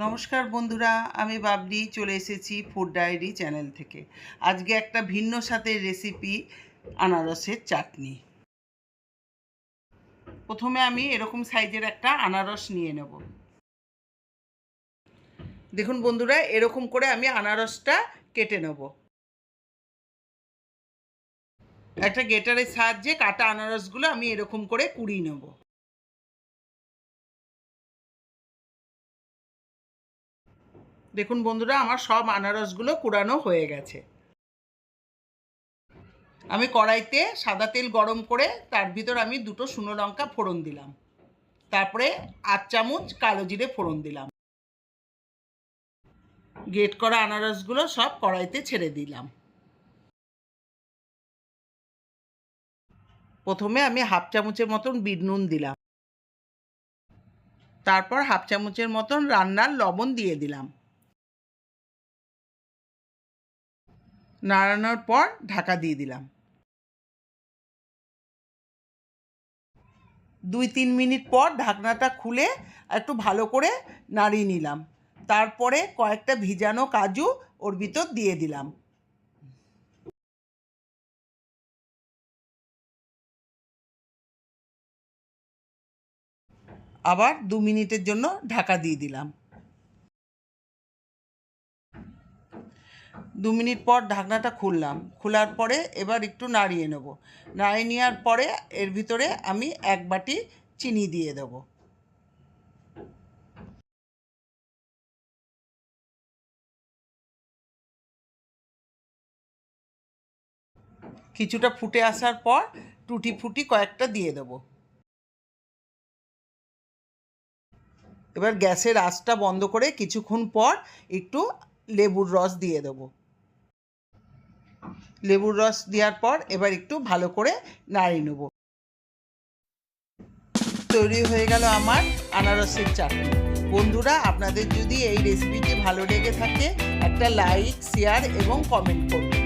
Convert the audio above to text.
নমস্কার বন্ধুরা, আমি বাবলি চলে এসেছি ফুড ডায়েরি চ্যানেল থেকে। আজকে একটা ভিন্ন স্বাদের রেসিপি, আনারসের চাটনি। প্রথমে আমি এরকম সাইজের একটা আনারস নিয়ে নেব। দেখুন বন্ধুরা, এরকম করে আমি আনারসটা কেটে নেব। একটা গ্রেটারের সাহায্যে কাটা আনারসগুলো আমি এরকম করে কুড়িয়ে নেব। দেখুন বন্ধুরা, আমার সব আনারসগুলো কুড়ানো হয়ে গেছে। আমি কড়াইতে সাদা তেল গরম করে তার ভিতর আমি 2টো শুকনো লঙ্কা ফোড়ন দিলাম। তারপরে 8 চামচ কালো জিরে ফোড়ন দিলাম। গ্রেট করা আনারসগুলো সব কড়াইতে ছেড়ে দিলাম। প্রথমে আমি হাফ চামচের মতন বিট নুন দিলাম। তারপর হাফ চামচের মতন রান্নার লবণ দিয়ে দিলাম। নাড়ানোর পর ঢাকা দিয়ে দিলাম। 2-3 মিনিট পর ঢাকনাটা খুলে একটু ভালো করে নাড়িয়ে নিলাম। তারপরে কয়েকটা ভিজানো কাজু ওর ভিতর দিয়ে দিলাম। আবার 2 মিনিটের জন্য ঢাকা দিয়ে দিলাম। 2 মিনিট পর ঢাকনাটা খুললাম। খোলার পরে এবার একটু নাড়িয়ে নেব। নাড়িয়ে নেওয়ার পরে এর ভিতরে আমি 1 বাটি চিনি দিয়ে দেব। কিছুটা ফুটে আসার পর টুটি ফুটি কয়েকটা দিয়ে দেব। এবার গ্যাসের আঁচটা বন্ধ করে কিছুক্ষণ পর একটু লেবুর রস দিয়ে দেব। লেবুর রস দেওয়ার পর এবার একটু ভালো করে নাড়িয়ে নেব। তৈরি হয়ে গেল আমার আনারসের চাটনি। বন্ধুরা, আপনাদের যদি এই রেসিপিটি ভালো লেগে থাকে একটা লাইক, শেয়ার এবং কমেন্ট করবেন।